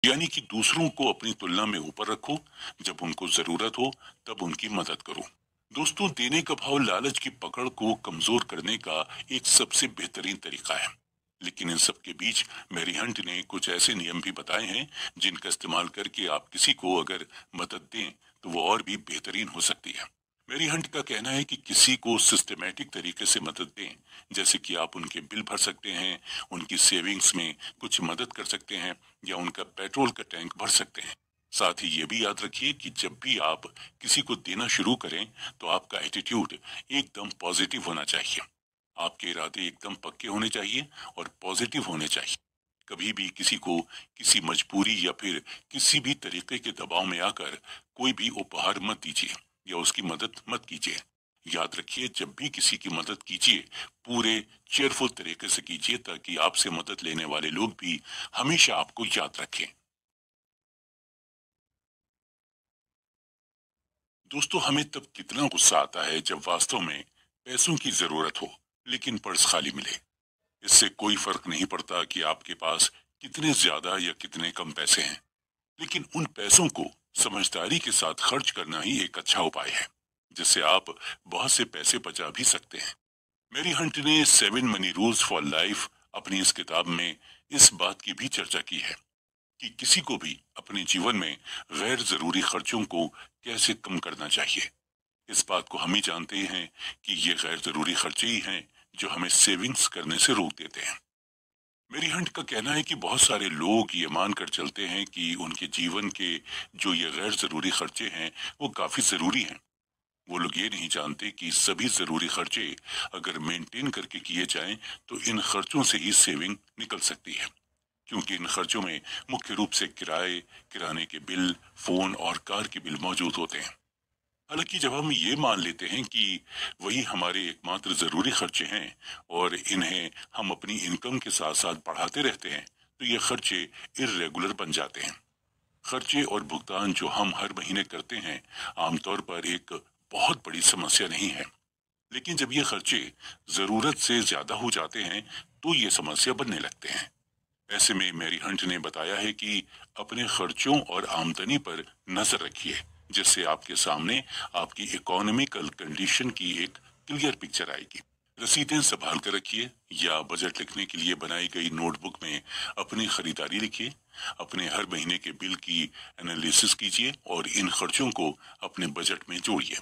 यानी कि दूसरों को अपनी तुलना में ऊपर रखो। जब उनको जरूरत हो तब उनकी मदद करो। दोस्तों, देने का भाव लालच की पकड़ को कमजोर करने का एक सबसे बेहतरीन तरीका है। लेकिन इन सब के बीच मैरी हंट ने कुछ ऐसे नियम भी बताए हैं जिनका इस्तेमाल करके आप किसी को अगर मदद दें तो वो और भी बेहतरीन हो सकती है। मैरी हंट का कहना है कि किसी को सिस्टमेटिक तरीके से मदद दें, जैसे कि आप उनके बिल भर सकते हैं, उनकी सेविंग्स में कुछ मदद कर सकते हैं, या उनका पेट्रोल का टैंक भर सकते हैं। साथ ही ये भी याद रखिए कि जब भी आप किसी को देना शुरू करें तो आपका एटीट्यूड एकदम पॉजिटिव होना चाहिए। आपके इरादे एकदम पक्के होने चाहिए और पॉजिटिव होने चाहिए। कभी भी किसी को किसी मजबूरी या फिर किसी भी तरीके के दबाव में आकर कोई भी उपहार मत दीजिए या उसकी मदद मत कीजिए। याद रखिए, जब भी किसी की मदद कीजिए पूरे चेयरफुल तरीके से कीजिए, ताकि आपसे मदद लेने वाले लोग भी हमेशा आपको याद रखें। दोस्तों, हमें तब कितना गुस्सा आता है जब वास्तव में पैसों की जरूरत हो लेकिन पर्स खाली मिले। इससे कोई फर्क नहीं पड़ता कि आपके पास कितने ज्यादा या कितने कम पैसे हैं, लेकिन उन पैसों को समझदारी के साथ खर्च करना ही एक अच्छा उपाय है, जिससे आप बहुत से पैसे बचा भी सकते हैं। मेरी हंट ने 7 मनी रूल्स फॉर लाइफ अपनी इस किताब में इस बात की भी चर्चा की है कि किसी को भी अपने जीवन में गैर जरूरी खर्चों को कैसे कम करना चाहिए। इस बात को हम ही जानते हैं कि ये गैर जरूरी खर्चे ही हैं जो हमें सेविंग्स करने से रोक देते हैं। मेरी हंट का कहना है कि बहुत सारे लोग ये मानकर चलते हैं कि उनके जीवन के जो ये गैर जरूरी खर्चे हैं वो काफी जरूरी हैं। वो लोग ये नहीं जानते कि सभी जरूरी खर्चे अगर मेंटेन करके किए जाएं तो इन खर्चों से ही सेविंग निकल सकती है, क्योंकि इन खर्चों में मुख्य रूप से किराए, किराने के बिल, फोन और कार के बिल मौजूद होते हैं। हालांकि जब हम ये मान लेते हैं कि वही हमारे एकमात्र जरूरी खर्चे हैं और इन्हें हम अपनी इनकम के साथ साथ बढ़ाते रहते हैं, तो ये खर्चे इर्रेगुलर बन जाते हैं। खर्चे और भुगतान जो हम हर महीने करते हैं आमतौर पर एक बहुत बड़ी समस्या नहीं है, लेकिन जब ये खर्चे जरूरत से ज्यादा हो जाते हैं तो ये समस्या बनने लगते हैं। ऐसे में मैरी हंट ने बताया है कि अपने खर्चों और आमदनी पर नजर रखिए, जिससे आपके सामने आपकी इकोनॉमिकल कंडीशन की एक क्लियर पिक्चर आएगी। रसीदें संभाल कर रखिए या बजट लिखने के लिए बनाई गई नोटबुक में अपनी खरीदारी लिखिए। अपने हर महीने के बिल की एनालिसिस कीजिए और इन खर्चों को अपने बजट में जोड़िए।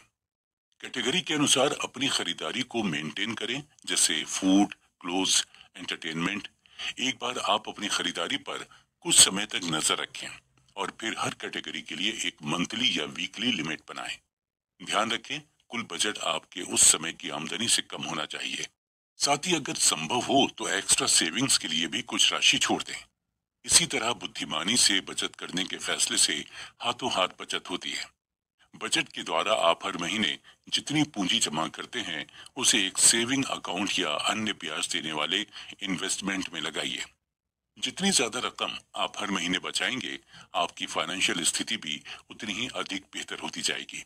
कैटेगरी के अनुसार अपनी खरीदारी को मेंटेन करें, जैसे फूड, क्लोथ्स, एंटरटेनमेंट। एक बार आप अपनी खरीदारी पर कुछ समय तक नजर रखें और फिर हर कैटेगरी के लिए एक मंथली या वीकली लिमिट बनाएं। ध्यान रखें, कुल बजट आपके उस समय की आमदनी से कम होना चाहिए। साथ ही अगर संभव हो तो एक्स्ट्रा सेविंग्स के लिए भी कुछ राशि छोड़ दें। इसी तरह बुद्धिमानी से बचत करने के फैसले से हाथों हाथ बचत होती है। बजट के द्वारा आप हर महीने जितनी पूंजी जमा करते हैं उसे एक सेविंग अकाउंट या अन्य ब्याज देने वाले इन्वेस्टमेंट में लगाइए। जितनी ज्यादा रकम आप हर महीने बचाएंगे, आपकी फाइनेंशियल स्थिति भी उतनी ही अधिक बेहतर होती जाएगी।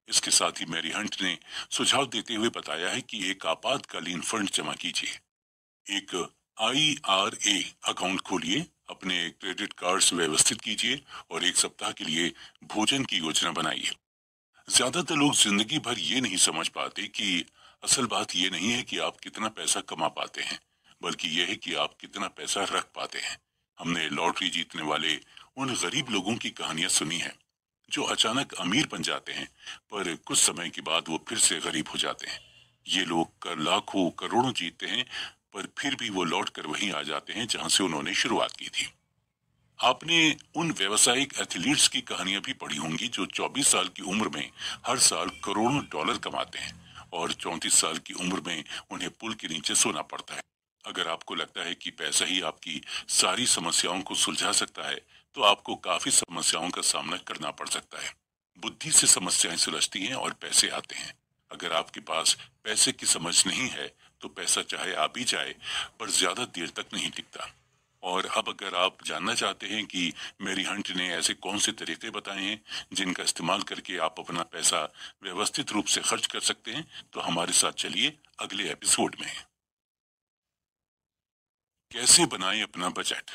इसके साथ ही मैरी हंट ने सुझाव देते हुए बताया है कि एक आपातकालीन फंड जमा कीजिए। एक IRA अकाउंट खोलिए, अपने क्रेडिट कार्ड्स व्यवस्थित कीजिए और एक सप्ताह के लिए भोजन की योजना बनाइए। ज्यादातर लोग जिंदगी भर ये नहीं समझ पाते कि असल बात ये नहीं है कि आप कितना पैसा कमा पाते हैं, बल्कि यह है कि आप कितना पैसा रख पाते हैं। हमने लॉटरी जीतने वाले उन गरीब लोगों की कहानियां सुनी हैं जो अचानक अमीर बन जाते हैं, पर कुछ समय के बाद वो फिर से गरीब हो जाते हैं। ये लोग कर लाखों करोड़ों जीतते हैं, पर फिर भी वो लौट कर वहीं आ जाते हैं जहां से उन्होंने शुरुआत की थी। आपने उन व्यावसायिक एथलीट्स की कहानियां भी पढ़ी होंगी जो 24 साल की उम्र में हर साल करोड़ों डॉलर कमाते हैं और 34 साल की उम्र में उन्हें पुल के नीचे सोना पड़ता है। अगर आपको लगता है कि पैसा ही आपकी सारी समस्याओं को सुलझा सकता है, तो आपको काफी समस्याओं का सामना करना पड़ सकता है। बुद्धि से समस्याएं सुलझती हैं और पैसे आते हैं। अगर आपके पास पैसे की समझ नहीं है तो पैसा चाहे आ भी जाए, पर ज्यादा देर तक नहीं टिकता। और अब अगर आप जानना चाहते हैं कि मेरी हंट ने ऐसे कौन से तरीके बताए हैं जिनका इस्तेमाल करके आप अपना पैसा व्यवस्थित रूप से खर्च कर सकते हैं, तो हमारे साथ चलिए अगले एपिसोड में। कैसे बनाएं अपना बजट।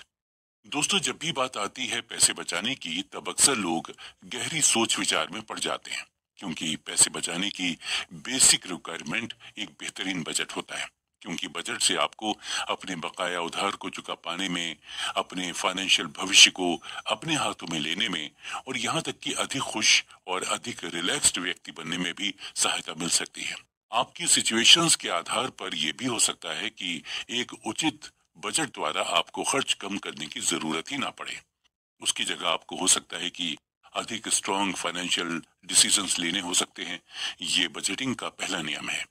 दोस्तों, जब भी बात आती है पैसे बचाने की, तब अक्सर लोग गहरी सोच विचार में पड़ जाते हैं, क्योंकि पैसे बचाने की बेसिक रिक्वायरमेंट एक बेहतरीन बजट होता है। क्योंकि बजट से आपको अपने बकाया उधार को चुका पाने में, अपने फाइनेंशियल भविष्य को अपने हाथों में लेने में, और यहाँ तक कि अधिक खुश और अधिक रिलैक्स्ड व्यक्ति बनने में भी सहायता मिल सकती है। आपकी सिचुएशंस के आधार पर यह भी हो सकता है कि एक उचित बजट द्वारा आपको खर्च कम करने की जरूरत ही ना पड़े। उसकी जगह आपको हो सकता है कि अधिक स्ट्रॉन्ग फाइनेंशियल डिसीजंस लेने हो सकते हैं। ये बजटिंग का पहला नियम है,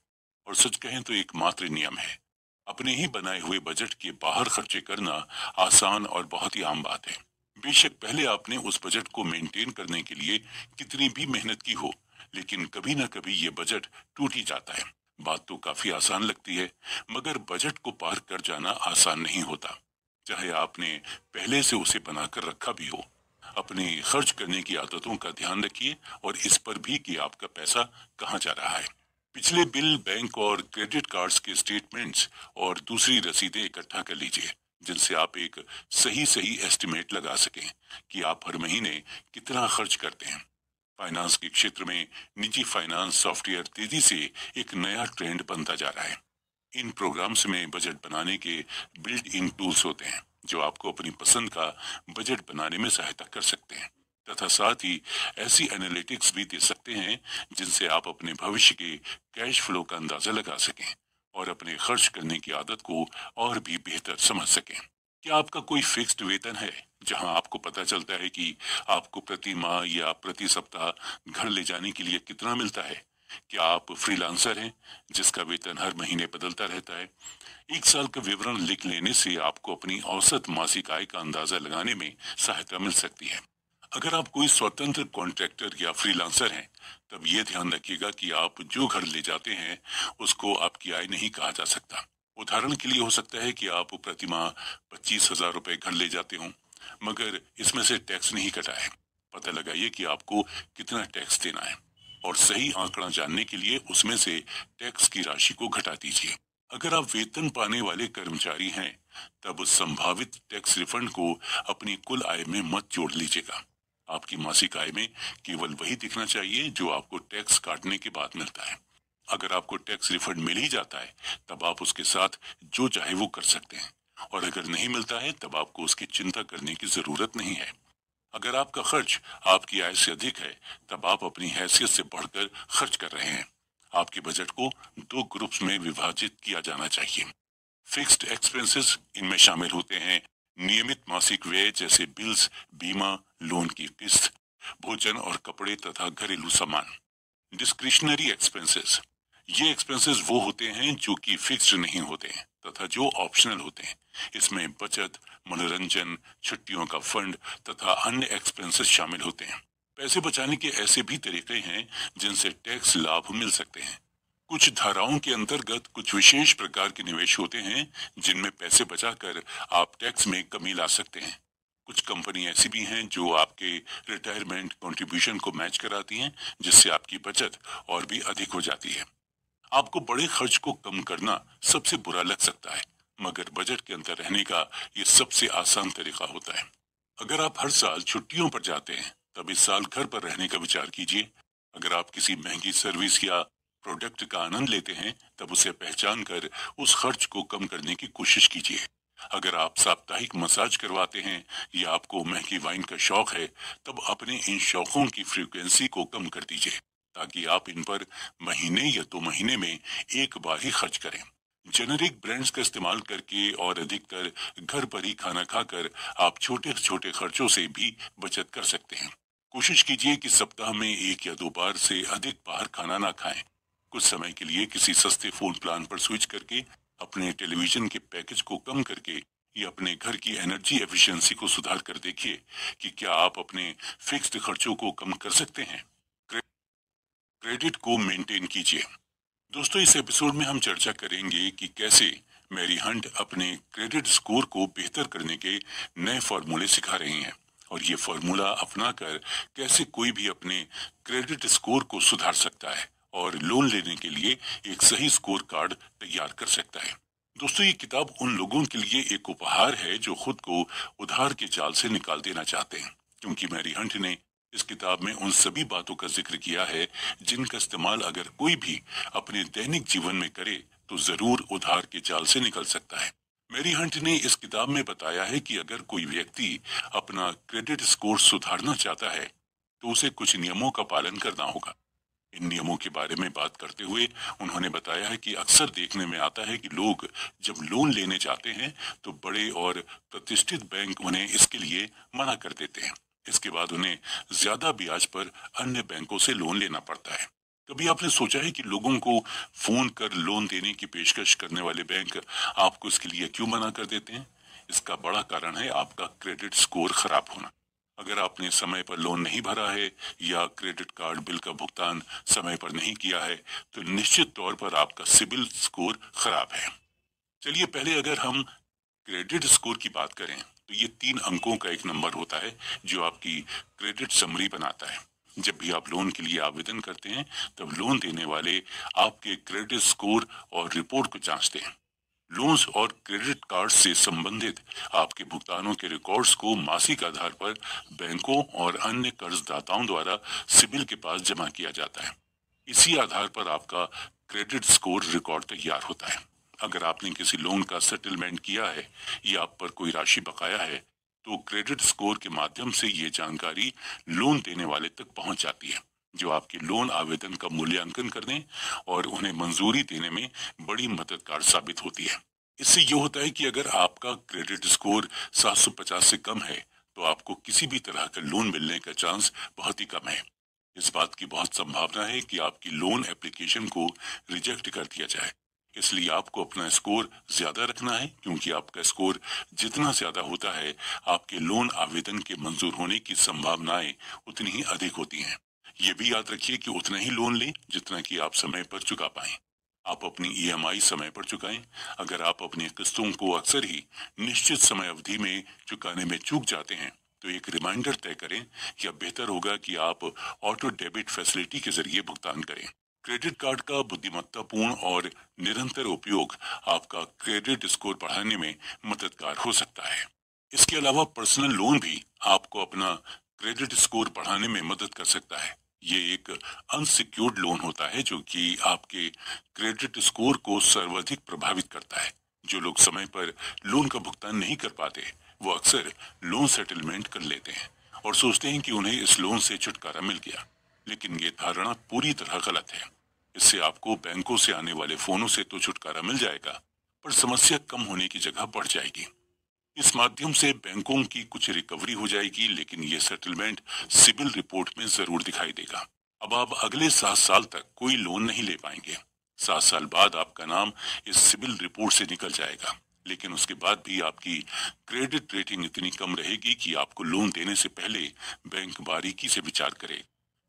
और सच कहें तो एकमात्र नियम है। अपने ही बनाए हुए बजट के बाहर खर्चे करना आसान और बहुत ही आम बात है। बेशक पहले आपने उस बजट को मेंटेन करने के लिए कितनी भी मेहनत की हो, लेकिन कभी ना कभी ये बजट टूट ही जाता है। बात तो काफी आसान लगती है, मगर बजट को पार कर जाना आसान नहीं होता, चाहे आपने पहले से उसे बनाकर रखा भी हो। अपने खर्च करने की आदतों का ध्यान रखिए, और इस पर भी कि आपका पैसा कहाँ जा रहा है। पिछले बिल, बैंक और क्रेडिट कार्ड्स के स्टेटमेंट्स और दूसरी रसीदें इकट्ठा कर लीजिए, जिनसे आप एक सही सही एस्टिमेट लगा सकें कि आप हर महीने कितना खर्च करते हैं। फाइनेंस के क्षेत्र में निजी फाइनेंस सॉफ्टवेयर तेजी से एक नया ट्रेंड बनता जा रहा है। इन प्रोग्राम्स में बजट बनाने के बिल्ट इन टूल्स होते हैं, जो आपको अपनी पसंद का बजट बनाने में सहायता कर सकते हैं, तथा साथ ही ऐसी एनालिटिक्स भी दे सकते हैं जिनसे आप अपने भविष्य के कैश फ्लो का अंदाजा लगा सकें और अपने खर्च करने की आदत को और भी बेहतर समझ सकें। क्या आपका कोई फिक्स्ड वेतन है, जहां आपको पता चलता है कि आपको प्रति माह या प्रति सप्ताह घर ले जाने के लिए कितना मिलता है? क्या आप फ्रीलांसर हैं, जिसका वेतन हर महीने बदलता रहता है? एक साल का विवरण लिख लेने से आपको अपनी औसत मासिक आय का अंदाजा लगाने में सहायता मिल सकती है। अगर आप कोई स्वतंत्र कॉन्ट्रैक्टर या फ्रीलांसर हैं, तब ये ध्यान रखिएगा कि आप जो घर ले जाते हैं उसको आपकी आय नहीं कहा जा सकता। उदाहरण के लिए हो सकता है कि आप प्रति माह 25,000 रुपए घर ले जाते हो, मगर इसमें से टैक्स नहीं कटा है। पता लगाइए कि आपको कितना टैक्स देना है, और सही आंकड़ा जानने के लिए उसमें से टैक्स की राशि को घटा दीजिए। अगर आप वेतन पाने वाले कर्मचारी हैं, तब संभावित टैक्स रिफंड को अपनी कुल आय में मत जोड़ लीजिएगा। आपकी मासिक आय में केवल वही दिखना चाहिए जो आपको टैक्स काटने के बाद मिलता है। अगर आपको टैक्स रिफंड मिल ही जाता है, तब आप उसके साथ जो चाहे वो कर सकते हैं, और अगर नहीं मिलता है तब आपको उसकी चिंता करने की जरूरत नहीं है। अगर आपका खर्च आपकी आय से अधिक है, तब आप अपनी हैसियत से बढ़कर खर्च कर रहे हैं। आपके बजट को दो ग्रुप्स में विभाजित किया जाना चाहिए। फिक्स्ड एक्सपेंसेस, इनमें शामिल होते हैं नियमित मासिक व्यय जैसे बिल्स, बीमा, लोन की किस्त, भोजन और कपड़े तथा घरेलू सामान। डिस्क्रिशनरी एक्सपेंसेस, ये एक्सपेंसेस वो होते हैं जो कि फिक्स्ड नहीं होते हैं तथा जो ऑप्शनल होते हैं। इसमें बचत, मनोरंजन, छुट्टियों का फंड तथा अन्य एक्सपेंसेस शामिल होते हैं। पैसे बचाने के ऐसे भी तरीके हैं जिनसे टैक्स लाभ मिल सकते हैं। कुछ धाराओं के अंतर्गत कुछ विशेष प्रकार के निवेश होते हैं जिनमें पैसे बचाकर आप टैक्स में कमी ला सकते हैं। कुछ कंपनी ऐसी भी हैं जो आपके रिटायरमेंट कंट्रीब्यूशन को मैच कराती हैं, जिससे आपकी बचत और भी अधिक हो जाती है। आपको बड़े खर्च को कम करना सबसे बुरा लग सकता है, मगर बजट के अंदर रहने का ये सबसे आसान तरीका होता है। अगर आप हर साल छुट्टियों पर जाते हैं, तब इस साल घर पर रहने का विचार कीजिए। अगर आप किसी महंगी सर्विस या प्रोडक्ट का आनंद लेते हैं, तब उसे पहचान कर उस खर्च को कम करने की कोशिश कीजिए। अगर आप साप्ताहिक मसाज करवाते हैं या आपको महंगी वाइन का शौक है, तब अपने इन शौकों की फ्रीक्वेंसी को कम कर दीजिए, ताकि आप इन पर महीने या 2 महीने में एक बार ही खर्च करें। जेनेरिक ब्रांड्स का इस्तेमाल करके और अधिकतर घर पर ही खाना खाकर आप छोटे छोटे खर्चों से भी बचत कर सकते हैं। कोशिश कीजिए कि सप्ताह में 1 या 2 बार से अधिक बाहर खाना ना खाएं। कुछ समय के लिए किसी सस्ते फोन प्लान पर स्विच करके, अपने टेलीविजन के पैकेज को कम करके या अपने घर की एनर्जी एफिशिएंसी को सुधार कर देखिए कि क्या आप अपने फिक्स्ड खर्चों को कम कर सकते हैं। क्रेडिट को मेंटेन कीजिए। दोस्तों, इस एपिसोड में हम चर्चा करेंगे कि कैसे मैरी हंट अपने क्रेडिट स्कोर को बेहतर करने के नए फॉर्मूले सिखा रही हैं, और ये फॉर्मूला अपनाकर कैसे कोई भी अपने क्रेडिट स्कोर को सुधार सकता है और लोन लेने के लिए एक सही स्कोर कार्ड तैयार कर सकता है। दोस्तों, ये किताब उन लोगों के लिए एक उपहार है जो खुद को उधार के जाल से निकाल देना चाहते हैं, क्योंकि मैरी हंट ने इस किताब में उन सभी बातों का जिक्र किया है जिनका इस्तेमाल अगर कोई भी अपने दैनिक जीवन में करे तो जरूर उधार के जाल से निकल सकता है। मैरी हंट ने इस किताब में बताया है कि अगर कोई व्यक्ति अपना क्रेडिट स्कोर सुधारना चाहता है तो उसे कुछ नियमों का पालन करना होगा। इन नियमों के बारे में बात करते हुए उन्होंने बताया है कि अक्सर देखने में आता है कि लोग जब लोन लेने जाते हैं तो बड़े और प्रतिष्ठित बैंक उन्हें इसके लिए मना कर देते हैं। इसके बाद उन्हें ज्यादा ब्याज पर अन्य बैंकों से लोन लेना पड़ता है। कभी आपने सोचा है कि लोगों को फोन कर लोन देने की पेशकश करने वाले बैंक आपको इसके लिए क्यों मना कर देते हैं? इसका बड़ा कारण है आपका क्रेडिट स्कोर खराब होना। अगर आपने समय पर लोन नहीं भरा है या क्रेडिट कार्ड बिल का भुगतान समय पर नहीं किया है तो निश्चित तौर पर आपका सिबिल स्कोर खराब है। चलिए पहले अगर हम क्रेडिट स्कोर की बात करें तो ये 3 अंकों का एक नंबर होता है जो आपकी क्रेडिट समरी बनाता है। जब भी आप लोन के लिए आवेदन करते हैं तब लोन देने वाले आपके क्रेडिट स्कोर और रिपोर्ट को जांचते हैं। लोन्स और क्रेडिट कार्ड से संबंधित आपके भुगतानों के रिकॉर्ड्स को मासिक आधार पर बैंकों और अन्य कर्जदाताओं द्वारा सिबिल के पास जमा किया जाता है। इसी आधार पर आपका क्रेडिट स्कोर रिकॉर्ड तैयार होता है। अगर आपने किसी लोन का सेटलमेंट किया है या आप पर कोई राशि बकाया है तो क्रेडिट स्कोर के माध्यम से ये जानकारी लोन देने वाले तक पहुंच जाती है, जो आपके लोन आवेदन का मूल्यांकन करने और उन्हें मंजूरी देने में बड़ी मददगार साबित होती है। इससे ये होता है कि अगर आपका क्रेडिट स्कोर 750 से कम है तो आपको किसी भी तरह का लोन मिलने का चांस बहुत ही कम है। इस बात की बहुत संभावना है कि आपकी लोन एप्लीकेशन को रिजेक्ट कर दिया जाए। इसलिए आपको अपना स्कोर ज्यादा रखना है, क्योंकि आपका स्कोर जितना ज्यादा होता है आपके लोन आवेदन के मंजूर होने की संभावनाएं उतनी ही अधिक होती हैं। ये भी याद रखिए कि उतना ही लोन लें जितना कि आप समय पर चुका पाएं। आप अपनी ईएमआई समय पर चुकाएं। अगर आप अपनी किस्तों को अक्सर ही निश्चित समय अवधि में चुकाने में चूक जाते हैं तो एक रिमाइंडर तय करें, या बेहतर होगा कि आप ऑटो डेबिट फैसिलिटी के जरिए भुगतान करें। क्रेडिट कार्ड का बुद्धिमत्तापूर्ण और निरंतर उपयोग आपका क्रेडिट स्कोर बढ़ाने में मददगार हो सकता है। इसके अलावा पर्सनल लोन भी आपको अपना क्रेडिट स्कोर बढ़ाने में मदद कर सकता है। ये एक अनसिक्योर्ड लोन होता है जो कि आपके क्रेडिट स्कोर को सर्वाधिक प्रभावित करता है। जो लोग समय पर लोन का भुगतान नहीं कर पाते वो अक्सर लोन सेटलमेंट कर लेते हैं और सोचते हैं कि उन्हें इस लोन से छुटकारा मिल गया, लेकिन ये धारणा पूरी तरह गलत है। इससे आपको बैंकों से आने वाले फोनों से तो छुटकारा मिल जाएगा, पर समस्या कम होने की जगह बढ़ जाएगी। इस माध्यम से बैंकों की कुछ रिकवरी हो जाएगी, लेकिन ये सेटलमेंट सिबिल रिपोर्ट में जरूर दिखाई देगा। अब आप अगले 7 साल तक कोई लोन नहीं ले पाएंगे। 7 साल बाद आपका नाम इस सिबिल रिपोर्ट से निकल जाएगा, लेकिन उसके बाद भी आपकी क्रेडिट रेटिंग इतनी कम रहेगी कि आपको लोन देने से पहले बैंक बारीकी से विचार करे।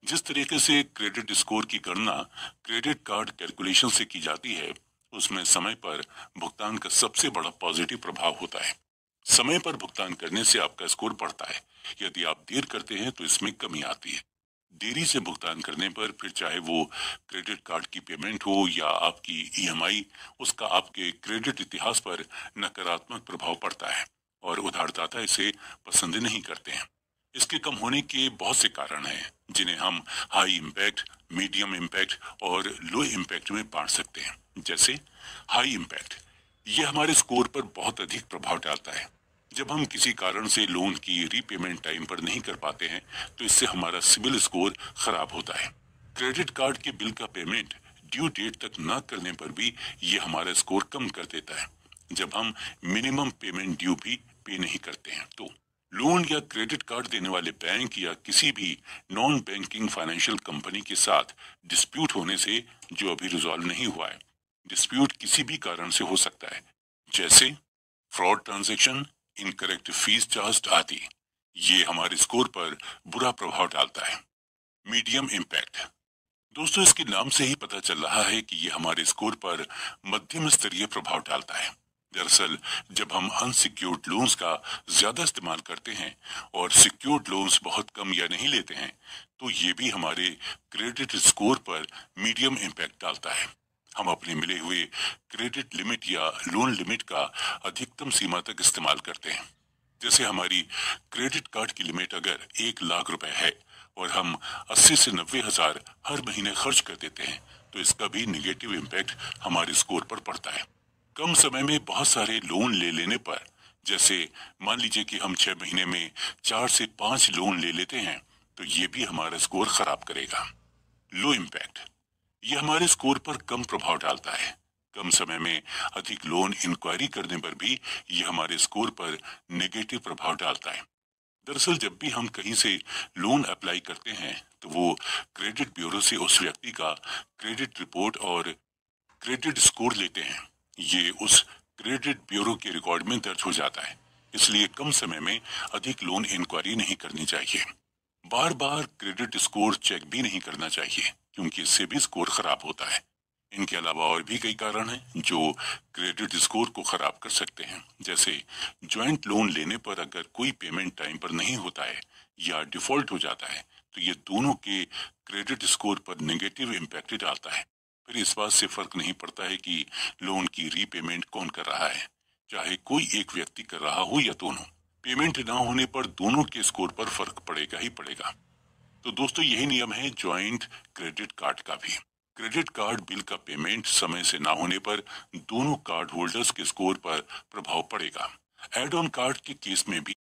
जिस तरीके से क्रेडिट स्कोर की गणना क्रेडिट कार्ड कैलकुलेशन से की जाती है, उसमें समय पर भुगतान का सबसे बड़ा पॉजिटिव प्रभाव होता है। समय पर भुगतान करने से आपका स्कोर बढ़ता है। यदि आप देर करते हैं तो इसमें कमी आती है। देरी से भुगतान करने पर फिर चाहे वो क्रेडिट कार्ड की पेमेंट हो या आपकी ईएमआई, उसका आपके क्रेडिट इतिहास पर नकारात्मक प्रभाव पड़ता है और उधारदाता इसे पसंद नहीं करते हैं। इसके कम होने के बहुत से कारण हैं जिन्हें हम हाई इम्पैक्ट, मीडियम इम्पैक्ट और लो इम्पैक्ट में बांट सकते हैं। जैसे हाई इम्पैक्ट, ये हमारे स्कोर पर बहुत अधिक प्रभाव डालता है। जब हम किसी कारण से लोन की रीपेमेंट टाइम पर नहीं कर पाते हैं तो इससे हमारा सिबिल स्कोर खराब होता है। क्रेडिट कार्ड के बिल का पेमेंट ड्यू डेट तक न करने पर भी ये हमारा स्कोर कम कर देता है। जब हम मिनिमम पेमेंट ड्यू भी पे नहीं करते हैं तो लोन या क्रेडिट कार्ड देने वाले बैंक या किसी भी नॉन बैंकिंग फाइनेंशियल कंपनी के साथ डिस्प्यूट होने से जो अभी रिजॉल्व नहीं हुआ है, डिस्प्यूट किसी भी कारण से हो सकता है, जैसे fraud transaction, incorrect fees charge आदि। ये हमारे स्कोर पर बुरा प्रभाव डालता है। मीडियम इम्पैक्ट, दोस्तों इसके नाम से ही पता चल रहा है कि ये हमारे स्कोर पर मध्यम स्तरीय प्रभाव डालता है। दरअसल जब हम अनसिक्योर्ड लोन्स का ज्यादा इस्तेमाल करते हैं और सिक्योर्ड लोन्स बहुत कम या नहीं लेते हैं तो ये भी हमारे क्रेडिट स्कोर पर मीडियम इम्पैक्ट डालता है। हम अपने मिले हुए क्रेडिट लिमिट या लोन लिमिट का अधिकतम सीमा तक इस्तेमाल करते हैं। जैसे हमारी क्रेडिट कार्ड की लिमिट अगर 1 लाख रुपए है और हम 80 से 90 हजार हर महीने खर्च कर देते हैं, तो इसका भी निगेटिव इम्पैक्ट हमारे स्कोर पर पड़ता है। कम समय में बहुत सारे लोन ले लेने पर, जैसे मान लीजिए कि हम 6 महीने में 4 से 5 लोन ले लेते हैं, तो ये भी हमारा स्कोर खराब करेगा। लो इम्पैक्ट, ये हमारे स्कोर पर कम प्रभाव डालता है। कम समय में अधिक लोन इंक्वायरी करने पर भी ये हमारे स्कोर पर नेगेटिव प्रभाव डालता है। दरअसल जब भी हम कहीं से लोन अप्लाई करते हैं, तो वो क्रेडिट ब्यूरो से उस व्यक्ति का क्रेडिट रिपोर्ट और क्रेडिट स्कोर लेते हैं। ये उस क्रेडिट ब्यूरो के रिकॉर्ड में दर्ज हो जाता है। इसलिए कम समय में अधिक लोन इंक्वायरी नहीं करनी चाहिए। बार बार क्रेडिट स्कोर चेक भी नहीं करना चाहिए, क्योंकि इससे भी स्कोर खराब होता है। इनके अलावा और भी कई कारण हैं जो क्रेडिट स्कोर को खराब कर सकते हैं। जैसे ज्वाइंट लोन लेने पर अगर कोई पेमेंट टाइम पर नहीं होता है या डिफॉल्ट हो जाता है, तो ये दोनों के क्रेडिट स्कोर पर नेगेटिव इम्पैक्ट डालता है। फिर इस बात से फर्क नहीं पड़ता है कि लोन की रीपेमेंट कौन कर रहा है, चाहे कोई एक व्यक्ति कर रहा हो या दोनों। पेमेंट ना होने पर दोनों के स्कोर पर फर्क पड़ेगा ही पड़ेगा। तो दोस्तों, यही नियम है ज्वाइंट क्रेडिट कार्ड का भी। क्रेडिट कार्ड बिल का पेमेंट समय से ना होने पर दोनों कार्ड होल्डर्स के स्कोर पर प्रभाव पड़ेगा। एड ऑन कार्ड के केस में भी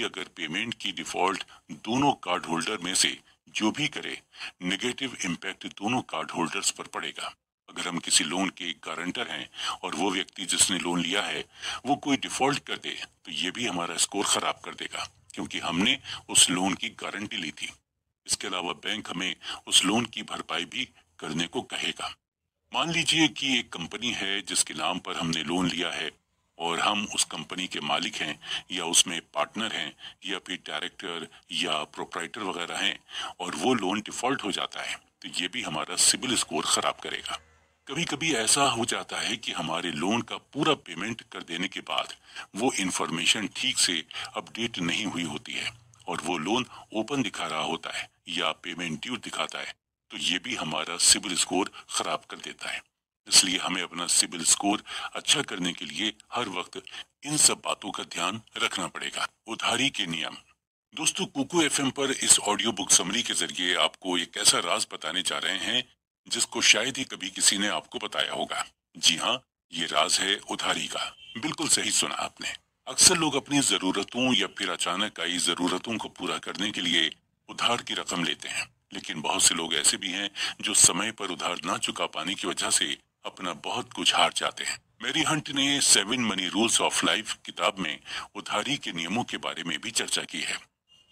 अगर पेमेंट की डिफॉल्ट दोनों कार्ड होल्डर में से जो भी करे, नेगेटिव इम्पैक्ट दोनों कार्ड होल्डर्स पर पड़ेगा। अगर हम किसी लोन के गारंटर हैं और वो व्यक्ति जिसने लोन लिया है वो कोई डिफॉल्ट कर दे, तो ये भी हमारा स्कोर खराब कर देगा, क्योंकि हमने उस लोन की गारंटी ली थी। इसके अलावा बैंक हमें उस लोन की भरपाई भी करने को कहेगा। मान लीजिए कि एक कंपनी है जिसके नाम पर हमने लोन लिया है और हम उस कंपनी के मालिक हैं या उसमें पार्टनर हैं या फिर डायरेक्टर या प्रोप्राइटर वगैरह हैं, और वो लोन डिफॉल्ट हो जाता है, तो ये भी हमारा सिबिल स्कोर खराब करेगा। कभी कभी ऐसा हो जाता है कि हमारे लोन का पूरा पेमेंट कर देने के बाद वो इंफॉर्मेशन ठीक से अपडेट नहीं हुई होती है और वो लोन ओपन दिखा रहा होता है या पेमेंट ड्यू दिखाता है, तो ये भी हमारा सिबिल स्कोर खराब कर देता है। इसलिए हमें अपना सिबिल स्कोर अच्छा करने के लिए हर वक्त इन सब बातों का ध्यान रखना पड़ेगा। उधारी के नियम। दोस्तों, कुकू एफएम पर इस ऑडियो बुक समरी के जरिए आपको एक ऐसा राज बताने जा रहे हैं जिसको शायद ही कभी किसी ने आपको बताया होगा। जी हाँ, ये राज है उधारी का। बिल्कुल सही सुना आपने। अक्सर लोग अपनी जरूरतों या फिर अचानक आई जरूरतों को पूरा करने के लिए उधार की रकम लेते हैं, लेकिन बहुत से लोग ऐसे भी हैं जो समय पर उधार ना चुका पाने की वजह से अपना बहुत कुछ हार जाते हैं। मैरी हंट ने 7 मनी रूल्स ऑफ लाइफ किताब में उधारी के नियमों के बारे में भी चर्चा की है।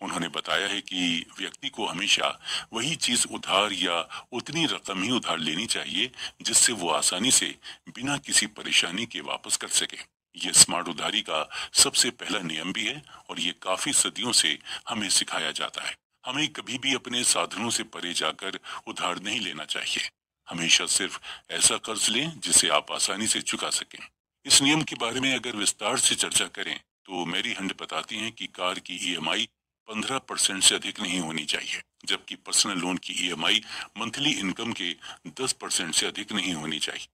उन्होंने बताया है कि व्यक्ति को हमेशा वही चीज उधार या उतनी रकम ही उधार लेनी चाहिए जिससे वो आसानी से बिना किसी परेशानी के वापस कर सके। ये स्मार्ट उधारी का सबसे पहला नियम भी है और ये काफी सदियों से हमें सिखाया जाता है। हमें कभी भी अपने साधनों से परे जाकर उधार नहीं लेना चाहिए। हमेशा सिर्फ ऐसा कर्ज लें जिसे आप आसानी से चुका सकें। इस नियम के बारे में अगर विस्तार से चर्चा करें तो मैरी हंट बताती हैं कि कार की ईएमआई 15% से अधिक नहीं होनी चाहिए, जबकि पर्सनल लोन की ईएमआई मंथली इनकम के 10% से अधिक नहीं होनी चाहिए।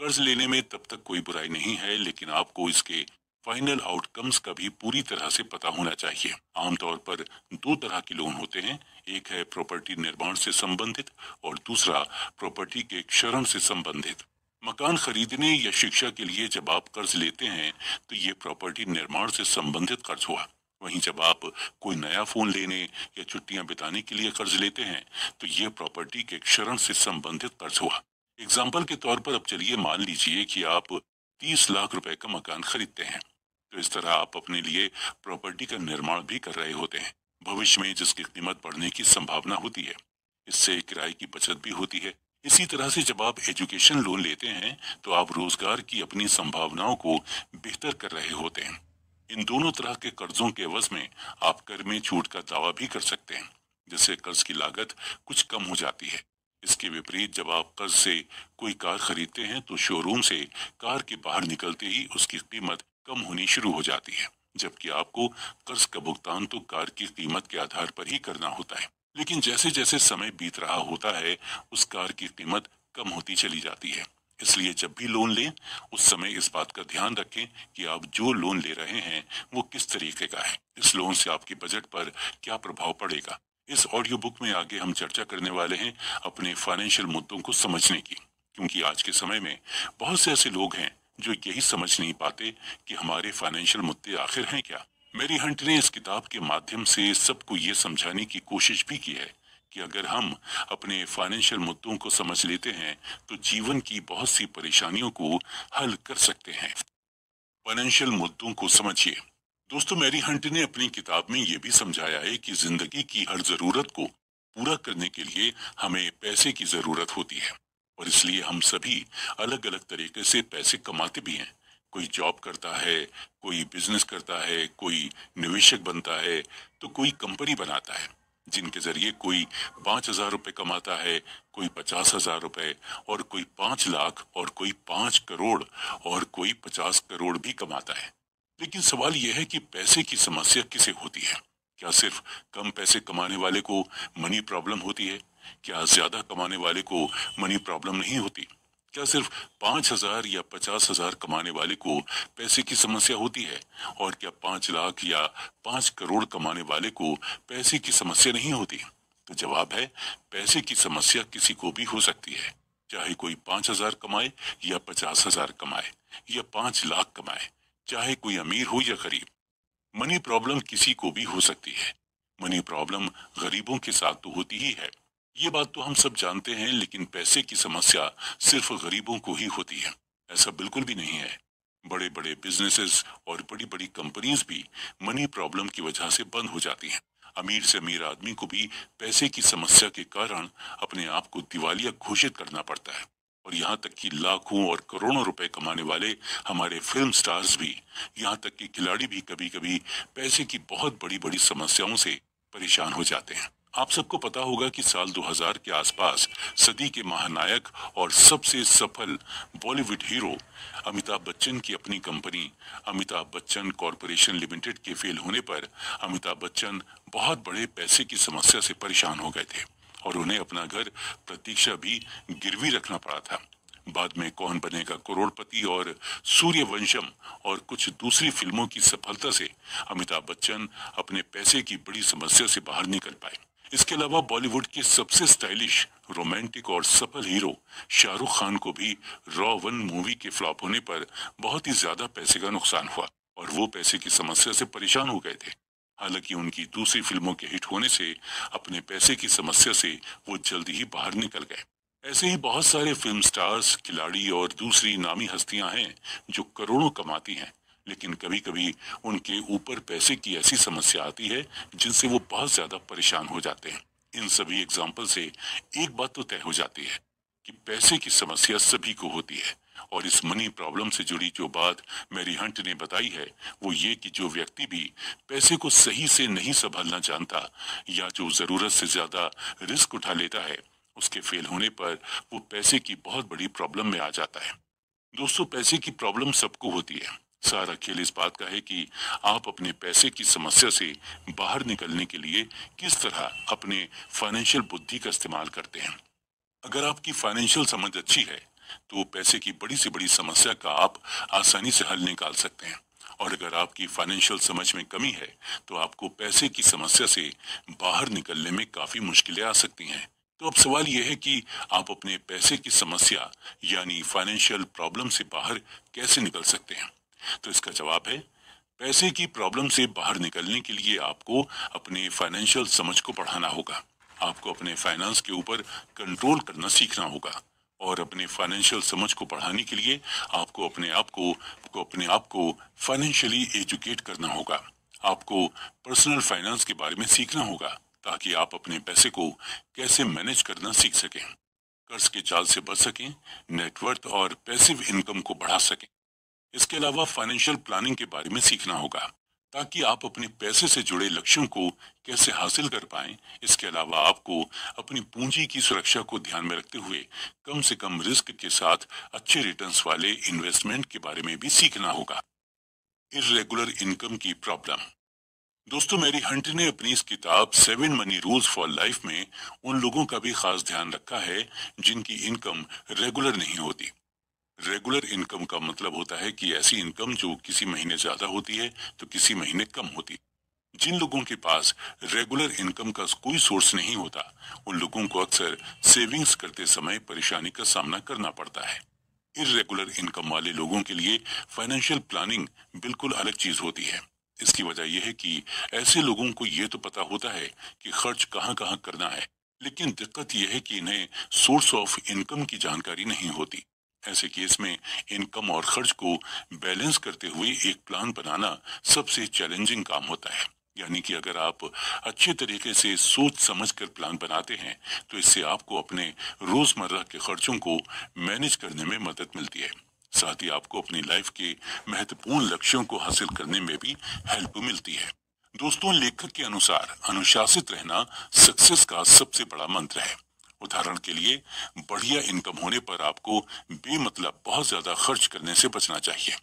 कर्ज लेने में तब तक कोई बुराई नहीं है, लेकिन आपको इसके फाइनल आउटकम्स का भी पूरी तरह से पता होना चाहिए। आमतौर पर 2 तरह के लोन होते हैं, एक है प्रॉपर्टी निर्माण से संबंधित और दूसरा प्रॉपर्टी के क्षरण से संबंधित। मकान खरीदने या शिक्षा के लिए जब आप कर्ज लेते हैं तो ये प्रॉपर्टी निर्माण से संबंधित कर्ज हुआ। वहीं जब आप कोई नया फोन लेने या छुट्टियां बिताने के लिए कर्ज लेते हैं तो ये प्रॉपर्टी के क्षरण से संबंधित कर्ज हुआ। एग्जाम्पल के तौर पर अब चलिए मान लीजिए कि आप 30 लाख रुपए का मकान खरीदते हैं, तो इस तरह आप अपने लिए प्रॉपर्टी का निर्माण भी कर रहे होते हैं, भविष्य में जिसकी कीमत बढ़ने की संभावना होती है। इससे किराए की बचत भी होती है। इसी तरह से जब आप एजुकेशन लोन लेते हैं तो आप रोजगार की अपनी संभावनाओं को बेहतर कर रहे होते हैं। इन दोनों तरह के कर्जों के एवज में आप कर में छूट का दावा भी कर सकते हैं, जिससे कर्ज की लागत कुछ कम हो जाती है। इसके विपरीत जब आप कर्ज से कोई कार खरीदते हैं तो शोरूम से कार के बाहर निकलते ही उसकी कीमत कम होनी शुरू हो जाती है, जबकि आपको कर्ज का भुगतान तो कार की कीमत के आधार पर ही करना होता है। लेकिन जैसे जैसे समय बीत रहा होता है उस कार की कीमत कम होती चली जाती है। इसलिए जब भी लोन लें उस समय इस बात का ध्यान रखें कि आप जो लोन ले रहे हैं वो किस तरीके का है, इस लोन से आपके बजट पर क्या प्रभाव पड़ेगा। इस ऑडियो बुक में आगे हम चर्चा करने वाले हैं अपने फाइनेंशियल मुद्दों को समझने की, क्योंकि आज के समय में बहुत से ऐसे लोग हैं जो यही समझ नहीं पाते कि हमारे फाइनेंशियल मुद्दे आखिर हैं क्या। मेरी हंट ने इस किताब के माध्यम से सबको ये समझाने की कोशिश भी की है कि अगर हम अपने फाइनेंशियल मुद्दों को समझ लेते हैं तो जीवन की बहुत सी परेशानियों को हल कर सकते हैं। फाइनेंशियल मुद्दों को समझिए। दोस्तों, मैरी हंट ने अपनी किताब में ये भी समझाया है कि जिंदगी की हर जरूरत को पूरा करने के लिए हमें पैसे की जरूरत होती है, और इसलिए हम सभी अलग अलग तरीके से पैसे कमाते भी हैं। कोई जॉब करता है, कोई बिजनेस करता है, कोई निवेशक बनता है, तो कोई कंपनी बनाता है जिनके जरिए कोई 5,000 रुपए कमाता है, कोई 50,000 रुपए, और कोई 5 लाख, और कोई 5 करोड़, और कोई 50 करोड़ भी कमाता है। लेकिन सवाल यह है कि पैसे की समस्या किसे होती है। क्या सिर्फ कम पैसे कमाने वाले को मनी प्रॉब्लम होती है? क्या ज्यादा कमाने वाले को मनी प्रॉब्लम नहीं होती? क्या सिर्फ 5,000 या 50,000 कमाने वाले को पैसे की समस्या होती है, और क्या 5 लाख या 5 करोड़ कमाने वाले को पैसे की समस्या नहीं होती? तो जवाब है, पैसे की समस्या किसी को भी हो सकती है, चाहे कोई 5,000 कमाए या 50,000 कमाए या 5 लाख कमाए, चाहे कोई अमीर हो या गरीब। मनी प्रॉब्लम किसी को भी हो सकती है। मनी प्रॉब्लम गरीबों के साथ तो होती ही है, ये बात तो हम सब जानते हैं, लेकिन पैसे की समस्या सिर्फ गरीबों को ही होती है, ऐसा बिल्कुल भी नहीं है। बड़े बड़े बिजनेसेस और बड़ी बड़ी कंपनीज भी मनी प्रॉब्लम की वजह से बंद हो जाती हैं। अमीर से अमीर आदमी को भी पैसे की समस्या के कारण अपने आप को दिवालिया घोषित करना पड़ता है। और यहाँ तक कि लाखों और करोड़ों रुपए कमाने वाले हमारे फिल्म स्टार्स भी, यहाँ तक कि खिलाड़ी भी कभी कभी पैसे की बहुत बड़ी बड़ी समस्याओं से परेशान हो जाते हैं। आप सबको पता होगा कि साल 2000 के आसपास सदी के महानायक और सबसे सफल बॉलीवुड हीरो अमिताभ बच्चन की अपनी company Amitabh Bachchan corporation limited के फेल होने पर अमिताभ बच्चन बहुत बड़े पैसे की समस्या से परेशान हो गए थे, और उन्हें अपना घर प्रतीक्षा भी गिरवी रखना पड़ा था। बाद में कौन बनेगा करोड़पति और सूर्यवंशम और कुछ दूसरी फिल्मों की सफलता से अमिताभ बच्चन अपने पैसे की बड़ी समस्या से बाहर निकल पाए। इसके अलावा बॉलीवुड के सबसे स्टाइलिश, रोमांटिक और सफल हीरो शाहरुख खान को भी रॉ 1 मूवी के फ्लॉप होने पर बहुत ही ज्यादा पैसे का नुकसान हुआ, और वो पैसे की समस्या से परेशान हो गए थे। हालांकि उनकी दूसरी फिल्मों के हिट होने से अपने पैसे की समस्या से वो जल्दी ही बाहर निकल गए। ऐसे ही बहुत सारे फिल्म स्टार्स, खिलाड़ी और दूसरी नामी हस्तियां हैं जो करोड़ों कमाती हैं, लेकिन कभी कभी उनके ऊपर पैसे की ऐसी समस्या आती है जिनसे वो बहुत ज्यादा परेशान हो जाते हैं। इन सभी एग्जाम्पल से एक बात तो तय हो जाती है कि पैसे की समस्या सभी को होती है, और इस मनी प्रॉब्लम से जुड़ी जो बात मैरी हंट ने बताई है वो ये कि जो व्यक्ति भी पैसे को सही से नहीं संभालना जानता, या जो जरूरत से ज्यादा रिस्क उठा लेता है, उसके फेल होने पर वो पैसे की बहुत बड़ी प्रॉब्लम में आ जाता है। दोस्तों, पैसे की प्रॉब्लम सबको होती है। सारा खेल इस बात का है कि आप अपने पैसे की समस्या से बाहर निकलने के लिए किस तरह अपने फाइनेंशियल बुद्धि का इस्तेमाल करते हैं। अगर आपकी फाइनेंशियल समझ अच्छी है तो पैसे की बड़ी से बड़ी समस्या का आप आसानी से हल निकाल सकते हैं, और अगर आपकी फाइनेंशियल समझ में कमी है तो आपको पैसे की समस्या से बाहर निकलने में काफी मुश्किलें आ सकती हैं। तो अब सवाल यह है कि आप अपने पैसे की समस्या यानी फाइनेंशियल प्रॉब्लम से बाहर कैसे निकल सकते हैं। तो इसका जवाब है, पैसे की प्रॉब्लम से बाहर निकलने के लिए आपको अपने फाइनेंशियल समझ को बढ़ाना होगा। आपको अपने फाइनेंस के ऊपर कंट्रोल करना सीखना होगा, और अपने फाइनेंशियल समझ को बढ़ाने के लिए आपको अपने आप को फाइनेंशियली एजुकेट करना होगा। आपको पर्सनल फाइनेंस के बारे में सीखना होगा ताकि आप अपने पैसे को कैसे मैनेज करना सीख सकें, कर्ज के जाल से बच सकें, नेटवर्थ और पैसिव इनकम को बढ़ा सकें। इसके अलावा फाइनेंशियल प्लानिंग के बारे में सीखना होगा ताकि आप अपने पैसे से जुड़े लक्ष्यों को कैसे हासिल कर पाएं। इसके अलावा आपको अपनी पूंजी की सुरक्षा को ध्यान में रखते हुए कम से कम रिस्क के साथ अच्छे रिटर्न्स वाले इन्वेस्टमेंट के बारे में भी सीखना होगा। इर्रेगुलर इनकम की प्रॉब्लम। दोस्तों, मैरी हंट ने अपनी इस किताब 7 मनी रूल्स फॉर लाइफ में उन लोगों का भी खास ध्यान रखा है जिनकी इनकम रेगुलर नहीं होती। रेगुलर इनकम का मतलब होता है कि ऐसी इनकम जो किसी महीने ज्यादा होती है तो किसी महीने कम होती। जिन लोगों के पास रेगुलर इनकम का कोई सोर्स नहीं होता, उन लोगों को अक्सर सेविंग्स करते समय परेशानी का सामना करना पड़ता है। इरेगुलर इनकम वाले लोगों के लिए फाइनेंशियल प्लानिंग बिल्कुल अलग चीज होती है। इसकी वजह यह है कि ऐसे लोगों को ये तो पता होता है कि खर्च कहाँ कहाँ करना है, लेकिन दिक्कत यह है कि इन्हें सोर्स ऑफ इनकम की जानकारी नहीं होती। ऐसे केस में इनकम और खर्च को बैलेंस करते हुए एक प्लान बनाना सबसे चैलेंजिंग काम होता है। यानी कि अगर आप अच्छे तरीके से सोच समझ कर प्लान बनाते हैं तो इससे आपको अपने रोजमर्रा के खर्चों को मैनेज करने में मदद मिलती है। साथ ही आपको अपनी लाइफ के महत्वपूर्ण लक्ष्यों को हासिल करने में भी हेल्प मिलती है। दोस्तों, लेखक के अनुसार अनुशासित रहना सक्सेस का सबसे बड़ा मंत्र है। उदाहरण के लिए, बढ़िया इनकम होने पर आपको बेमतलब बहुत ज्यादा खर्च करने से बचना चाहिए।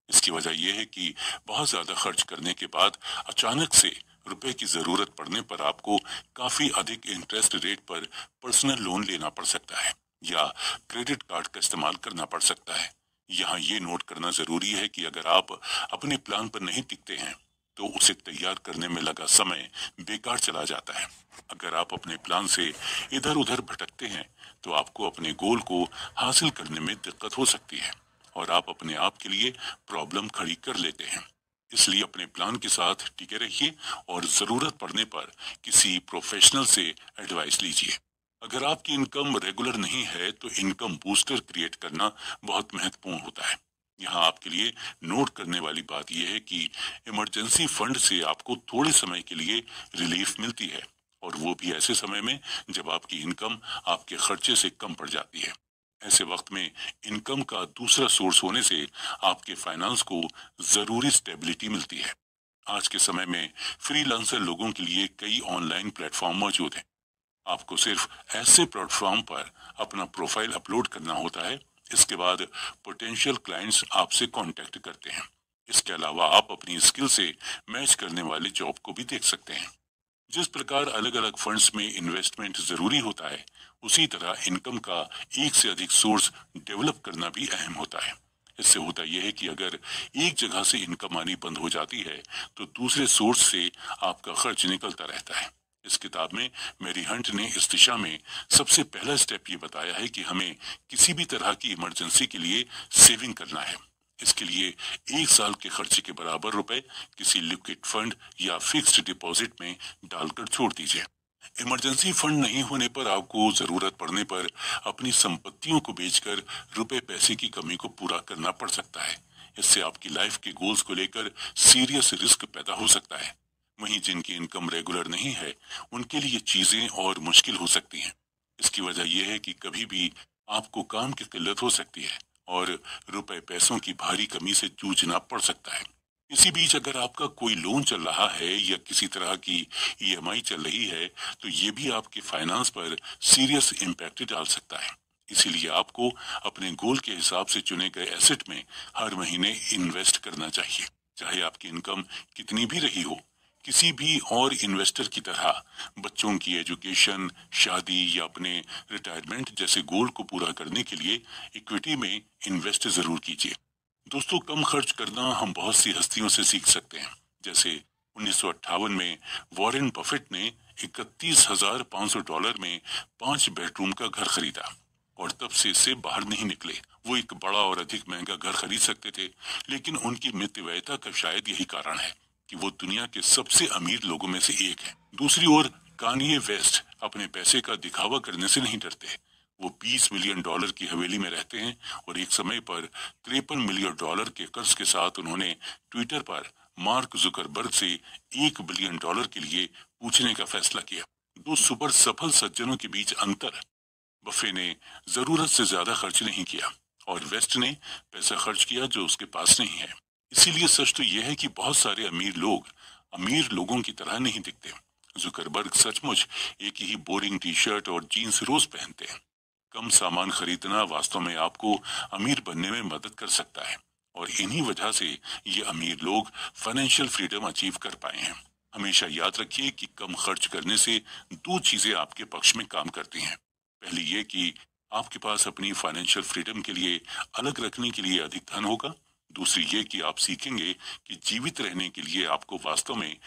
इसकी वजह यह है कि बहुत ज्यादा खर्च करने के बाद अचानक से रुपए की जरूरत पड़ने पर आपको काफी अधिक इंटरेस्ट रेट पर पर्सनल लोन लेना पड़ सकता है या क्रेडिट कार्ड का इस्तेमाल करना पड़ सकता है। यहाँ ये नोट करना जरूरी है कि अगर आप अपने प्लान पर नहीं टिकते हैं तो उसे तैयार करने में लगा समय बेकार चला जाता है। अगर आप अपने प्लान से इधर उधर भटकते हैं तो आपको अपने गोल को हासिल करने में दिक्कत हो सकती है और आप अपने आप के लिए प्रॉब्लम खड़ी कर लेते हैं। इसलिए अपने प्लान के साथ टिके रहिए और जरूरत पड़ने पर किसी प्रोफेशनल से एडवाइस लीजिए। अगर आपकी इनकम रेगुलर नहीं है तो इनकम बूस्टर क्रिएट करना बहुत महत्वपूर्ण होता है। यहाँ आपके लिए नोट करने वाली बात यह है कि इमरजेंसी फंड से आपको थोड़े समय के लिए रिलीफ मिलती है, और वो भी ऐसे समय में जब आपकी इनकम आपके खर्चे से कम पड़ जाती है। ऐसे वक्त में इनकम का दूसरा सोर्स होने से आपके फाइनेंस को जरूरी स्टेबिलिटी मिलती है। आज के समय में फ्रीलांसर लोगों के लिए कई ऑनलाइन प्लेटफॉर्म मौजूद हैं। आपको सिर्फ ऐसे प्लेटफॉर्म पर अपना प्रोफाइल अपलोड करना होता है। इसके बाद पोटेंशियल क्लाइंट्स आपसे कांटेक्ट करते हैं। इसके अलावा आप अपनी स्किल से मैच करने वाले जॉब को भी देख सकते हैं। जिस प्रकार अलग अलग फंड्स में इन्वेस्टमेंट जरूरी होता है, उसी तरह इनकम का एक से अधिक सोर्स डेवलप करना भी अहम होता है। इससे होता यह है कि अगर एक जगह से इनकम आनी बंद हो जाती है तो दूसरे सोर्स से आपका खर्च निकलता रहता है। इस किताब में मैरी हंट ने इस दिशा में सबसे पहला स्टेप ये बताया है कि हमें किसी भी तरह की इमरजेंसी के लिए सेविंग करना है। इसके लिए 1 साल के खर्चे के बराबर रुपए किसी लिक्विड फंड या फिक्स्ड डिपॉजिट में डालकर छोड़ दीजिए। इमरजेंसी फंड नहीं होने पर आपको जरूरत पड़ने पर अपनी संपत्तियों को बेचकर रुपए पैसे की कमी को पूरा करना पड़ सकता है। इससे आपकी लाइफ के गोल्स को लेकर सीरियस रिस्क पैदा हो सकता है। वहीं जिनकी इनकम रेगुलर नहीं है, उनके लिए चीजें और मुश्किल हो सकती हैं। इसकी वजह यह है कि कभी भी आपको काम की किल्लत हो सकती है और रुपए पैसों की भारी कमी से जूझना पड़ सकता है। इसी बीच अगर आपका कोई लोन चल रहा है या किसी तरह की ईएमआई चल रही है तो ये भी आपके फाइनेंस पर सीरियस इम्पैक्ट डाल सकता है। इसीलिए आपको अपने गोल के हिसाब से चुने गए एसेट में हर महीने इन्वेस्ट करना चाहिए, चाहे आपकी इनकम कितनी भी रही हो। किसी भी और इन्वेस्टर की तरह बच्चों की एजुकेशन, शादी या अपने रिटायरमेंट जैसे गोल को पूरा करने के लिए इक्विटी में इन्वेस्ट जरूर कीजिए। दोस्तों, कम खर्च करना हम बहुत सी हस्तियों से सीख सकते हैं। जैसे 1958 में वॉरेन बफेट ने $31,500 में 5 बेडरूम का घर खरीदा और तब से इससे बाहर नहीं निकले। वो एक बड़ा और अधिक महंगा घर खरीद सकते थे, लेकिन उनकी मितव्ययिता का शायद यही कारण है कि वो दुनिया के सबसे अमीर लोगों में से एक है। दूसरी ओर कान्ये वेस्ट अपने पैसे का दिखावा करने से नहीं डरते। वो $20 मिलियन की हवेली में रहते हैं और एक समय पर $53 मिलियन के कर्ज के साथ उन्होंने ट्विटर पर मार्क जुकरबर्ग से $1 बिलियन के लिए पूछने का फैसला किया। दो सुपर सफल सज्जनों के बीच अंतर, बफे ने जरूरत से ज्यादा खर्च नहीं किया और वेस्ट ने पैसा खर्च किया जो उसके पास नहीं है। इसीलिए सच तो यह है कि बहुत सारे अमीर लोग अमीर लोगों की तरह नहीं दिखते। जुकरबर्ग सचमुच एक ही बोरिंग टी शर्ट और जीन्स रोज पहनते हैं। कम सामान खरीदना वास्तव में आपको अमीर बनने में मदद कर सकता है और इन्हीं वजह से ये अमीर लोग फाइनेंशियल फ्रीडम अचीव कर पाए हैं। हमेशा याद रखिए कि कम खर्च करने से दो चीजें आपके पक्ष में काम करती हैं। पहली ये कि आपके पास अपनी फाइनेंशियल फ्रीडम के लिए अलग रखने के लिए अधिक धन होगा। दूसरी ये कि आप सीखेंगे कि जीवित रहने के लिए आपको वास्तव में